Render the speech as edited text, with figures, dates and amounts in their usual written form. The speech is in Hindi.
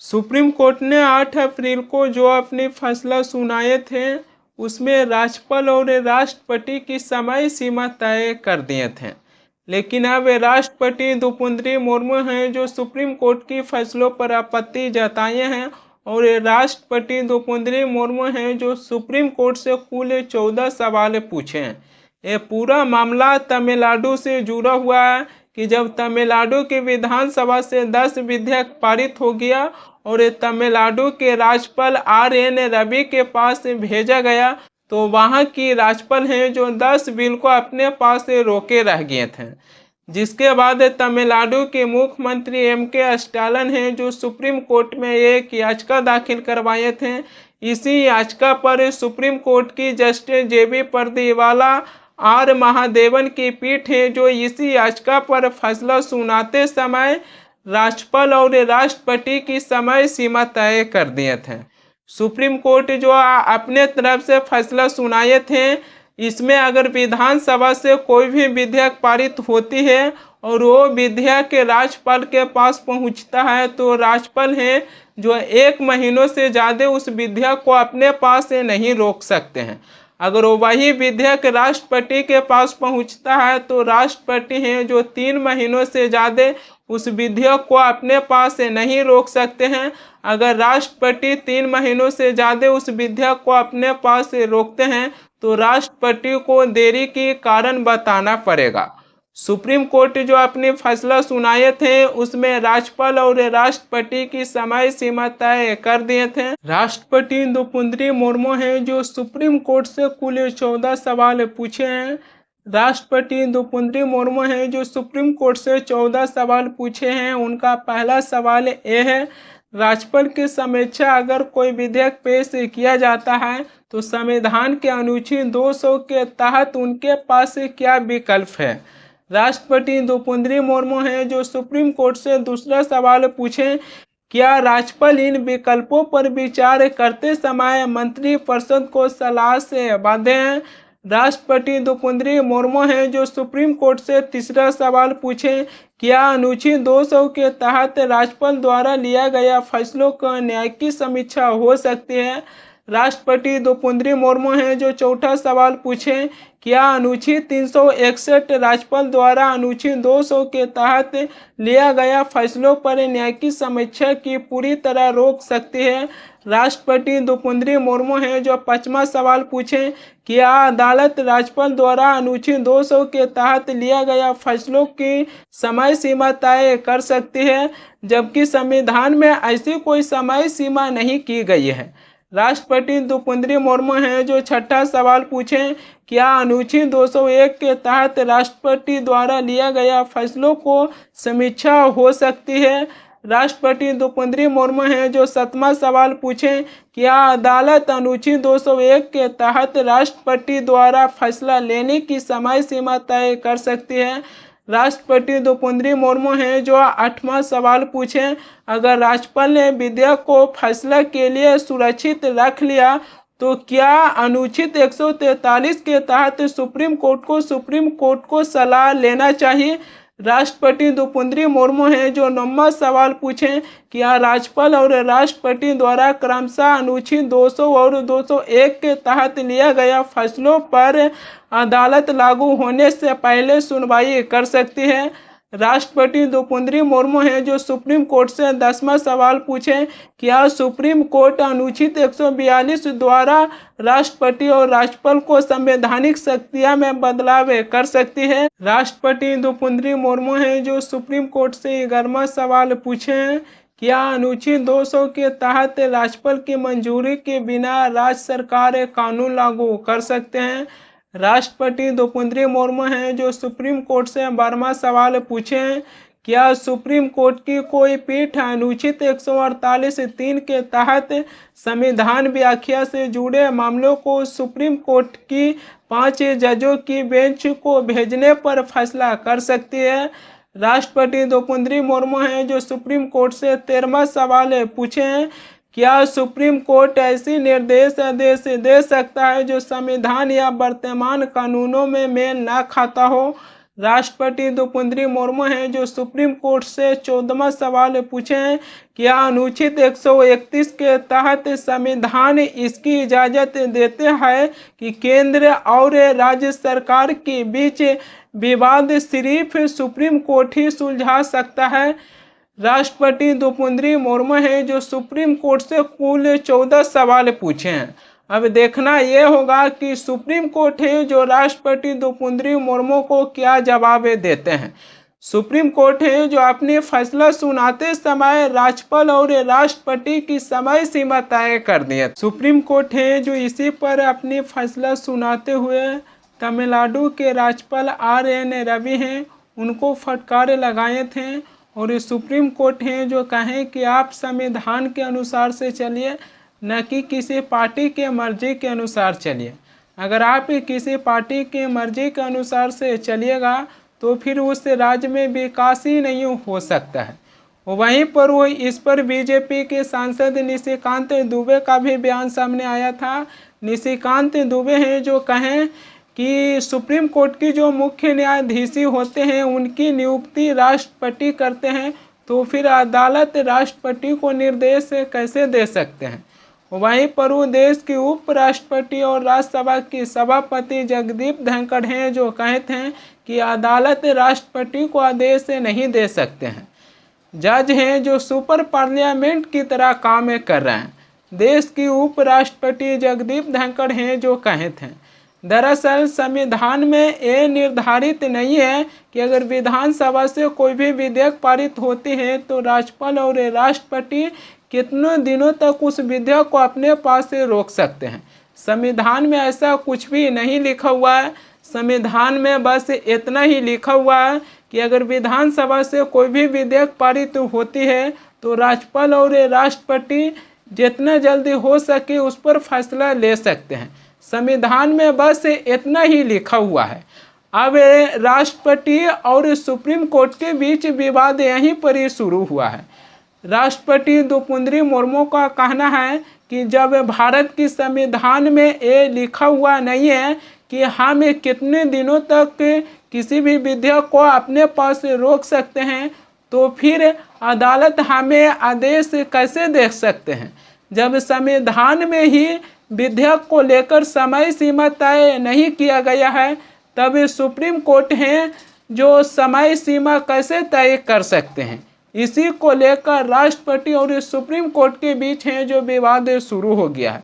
सुप्रीम कोर्ट ने 8 अप्रैल को जो अपने फैसला सुनाए थे उसमें राज्यपाल और राष्ट्रपति की समय सीमा तय कर दिए थे। लेकिन अब राष्ट्रपति द्रौपदी मुर्मू हैं जो सुप्रीम कोर्ट के फैसलों पर आपत्ति जताए हैं और राष्ट्रपति द्रौपदी मुर्मू हैं जो सुप्रीम कोर्ट से कुल 14 सवाल पूछे हैं। ये पूरा मामला तमिलनाडु से जुड़ा हुआ है कि जब तमिलनाडु की विधानसभा से 10 विधेयक पारित हो गया और तमिलनाडु के राज्यपाल RN रवि के पास भेजा गया तो वहां की राज्यपाल हैं जो 10 बिल को अपने पास रोके रह गए थे। जिसके बाद तमिलनाडु के मुख्यमंत्री MK स्टालिन हैं जो सुप्रीम कोर्ट में एक याचिका दाखिल करवाए थे। इसी याचिका पर सुप्रीम कोर्ट की justice JB Pardiwala R Mahadevan की पीठ है जो इसी याचिका पर फैसला सुनाते समय राज्यपाल और राष्ट्रपति की समय सीमा तय कर दिए थे। सुप्रीम कोर्ट जो अपने तरफ से फैसला सुनाए थे इसमें अगर विधानसभा से कोई भी विधेयक पारित होती है और वो विधेयक राज्यपाल के पास पहुंचता है तो राज्यपाल हैं जो 1 महीनों से ज़्यादा उस विधेयक को अपने पास से नहीं रोक सकते हैं। अगर वही विधेयक राष्ट्रपति के पास पहुंचता है तो राष्ट्रपति हैं जो 3 महीनों से ज़्यादा उस विधेयक को अपने पास से नहीं रोक सकते हैं। अगर राष्ट्रपति 3 महीनों से ज़्यादा उस विधेयक को अपने पास से रोकते हैं तो राष्ट्रपति को देरी के कारण बताना पड़ेगा। सुप्रीम कोर्ट जो अपने फैसला सुनाए थे उसमें राज्यपाल और राष्ट्रपति की समय सीमा तय कर दिए थे। राष्ट्रपति द्रौपदी मुर्मू हैं जो सुप्रीम कोर्ट से कुल 14 सवाल पूछे हैं। राष्ट्रपति द्रौपदी मुर्मू हैं जो सुप्रीम कोर्ट से 14 सवाल पूछे हैं। उनका पहला सवाल ये है, राज्यपाल की समीक्षा अगर कोई विधेयक पेश किया जाता है तो संविधान के अनुच्छेद 200 के तहत उनके पास क्या विकल्प है। राष्ट्रपति द्रौपदी मुर्मू हैं जो सुप्रीम कोर्ट से दूसरा सवाल पूछें, क्या राज्यपाल इन विकल्पों पर विचार करते समय मंत्रिपरिषद को सलाह से बाध्य हैं। राष्ट्रपति द्रौपदी मुर्मू हैं जो सुप्रीम कोर्ट से तीसरा सवाल पूछें, क्या अनुच्छेद 200 के तहत राज्यपाल द्वारा लिया गया फैसलों का न्यायिक की समीक्षा हो सकती है। राष्ट्रपति द्रौपदी मुर्मू हैं जो चौथा सवाल पूछें, क्या अनुच्छेद 361 राज्यपाल द्वारा अनुच्छेद 200 के तहत लिया गया फैसलों पर न्यायिक समीक्षा की पूरी तरह रोक सकती है। राष्ट्रपति द्रौपदी मुर्मू हैं जो पांचवा सवाल पूछें, क्या अदालत राज्यपाल द्वारा अनुच्छेद 200 के तहत लिया गया फैसलों की समय सीमा तय कर सकती है, जबकि संविधान में ऐसी कोई समय सीमा नहीं की गई है। राष्ट्रपति द्रौपदी मुर्मू हैं जो छठा सवाल पूछें, क्या अनुच्छेद 201 के तहत राष्ट्रपति द्वारा लिया गया फैसलों को समीक्षा हो सकती है। राष्ट्रपति द्रौपदी मुर्मू हैं जो सातवां सवाल पूछें, क्या अदालत अनुच्छेद 201 के तहत राष्ट्रपति द्वारा फैसला लेने की समय सीमा तय कर सकती है। राष्ट्रपति द्रौपदी मुर्मू हैं जो 8वां सवाल पूछें, अगर राज्यपाल ने विधेयक को फैसला के लिए सुरक्षित रख लिया तो क्या अनुच्छेद 143 के तहत सुप्रीम कोर्ट को सलाह लेना चाहिए। राष्ट्रपति द्रौपदी मुर्मू हैं जो 9वां सवाल पूछें, क्या राज्यपाल और राष्ट्रपति द्वारा क्रमशः अनुच्छेद 200 और 201 के तहत लिया गया फैसलों पर अदालत लागू होने से पहले सुनवाई कर सकती है। राष्ट्रपति द्रौपदी मुर्मू हैं जो सुप्रीम कोर्ट से 10वां सवाल पूछें, क्या सुप्रीम कोर्ट अनुच्छेद 142 द्वारा राष्ट्रपति और राज्यपाल को संवैधानिक शक्तियां में बदलाव कर सकती है। राष्ट्रपति द्रौपदी मुर्मू हैं जो सुप्रीम कोर्ट से 11वां सवाल पूछें, क्या अनुच्छेद 200 के तहत राज्यपाल की मंजूरी के बिना राज्य सरकार कानून लागू कर सकते हैं। राष्ट्रपति द्रौपदी मुर्मू हैं जो सुप्रीम कोर्ट से 12वां सवाल पूछें, क्या सुप्रीम कोर्ट की कोई पीठ अनुच्छेद 148(3) के तहत संविधान व्याख्या से जुड़े मामलों को सुप्रीम कोर्ट की 5 जजों की बेंच को भेजने पर फैसला कर सकती है। राष्ट्रपति द्रौपदी मुर्मू हैं जो सुप्रीम कोर्ट से 13वां सवाल पूछें, क्या सुप्रीम कोर्ट ऐसी निर्देश आदेश दे सकता है जो संविधान या वर्तमान कानूनों में मेल न खाता हो। राष्ट्रपति द्रौपदी मुर्मू हैं जो सुप्रीम कोर्ट से 14वां सवाल पूछे हैं, क्या अनुच्छेद 131 के तहत संविधान इसकी इजाज़त देते हैं कि केंद्र और राज्य सरकार के बीच विवाद सिर्फ सुप्रीम कोर्ट ही सुलझा सकता है। राष्ट्रपति द्रौपदी मुर्मू हैं जो सुप्रीम कोर्ट से कुल 14 सवाल पूछे हैं। अब देखना ये होगा कि सुप्रीम कोर्ट है जो राष्ट्रपति द्रौपदी मुर्मू को क्या जवाब देते हैं। सुप्रीम कोर्ट है जो अपने फैसला सुनाते समय राज्यपाल और राष्ट्रपति की समय सीमा तय कर दी है। सुप्रीम कोर्ट है जो इसी पर अपने फैसला सुनाते हुए तमिलनाडु के राज्यपाल RN रवि हैं उनको फटकार लगाए थे और सुप्रीम कोर्ट है जो कहें कि आप संविधान के अनुसार से चलिए, न कि किसी पार्टी के मर्जी के अनुसार चलिए। अगर आप किसी पार्टी के मर्जी के अनुसार से चलिएगा तो फिर उस राज्य में विकास ही नहीं हो सकता है। वहीं पर वो इस पर बीजेपी के सांसद निशिकांत दुबे का भी बयान सामने आया था। निशिकांत दुबे हैं जो कहें कि सुप्रीम कोर्ट की जो मुख्य न्यायाधीश होते हैं उनकी नियुक्ति राष्ट्रपति करते हैं, तो फिर अदालत राष्ट्रपति को निर्देश कैसे दे सकते हैं। वहीं पर वो देश के उपराष्ट्रपति और राज्यसभा की सभापति जगदीप धनखड़ हैं जो कहते हैं कि अदालत राष्ट्रपति को आदेश नहीं दे सकते हैं। जज हैं जो सुपर पार्लियामेंट की तरह काम कर रहे हैं। देश की उपराष्ट्रपति जगदीप धनखड़ हैं जो कहते हैं दरअसल संविधान में ये निर्धारित नहीं है कि अगर विधानसभा से कोई भी विधेयक पारित होती है तो राज्यपाल और राष्ट्रपति कितने दिनों तक उस विधेयक को अपने पास से रोक सकते हैं। संविधान में ऐसा कुछ भी नहीं लिखा हुआ है। संविधान में बस इतना ही लिखा हुआ है कि अगर विधानसभा से कोई भी विधेयक पारित होती है तो राज्यपाल और राष्ट्रपति जितना जल्दी हो सके उस पर फैसला ले सकते हैं। संविधान में बस इतना ही लिखा हुआ है। अब राष्ट्रपति और सुप्रीम कोर्ट के बीच विवाद यहीं पर ही शुरू हुआ है। राष्ट्रपति द्रौपदी मुर्मू का कहना है कि जब भारत की संविधान में ये लिखा हुआ नहीं है कि हम कितने दिनों तक किसी भी विधेयक को अपने पास रोक सकते हैं, तो फिर अदालत हमें आदेश कैसे दे सकते हैं। जब संविधान में ही विधेयक को लेकर समय सीमा तय नहीं किया गया है, तब सुप्रीम कोर्ट हैं जो समय सीमा कैसे तय कर सकते हैं। इसी को लेकर राष्ट्रपति और सुप्रीम कोर्ट के बीच हैं जो विवाद शुरू हो गया है।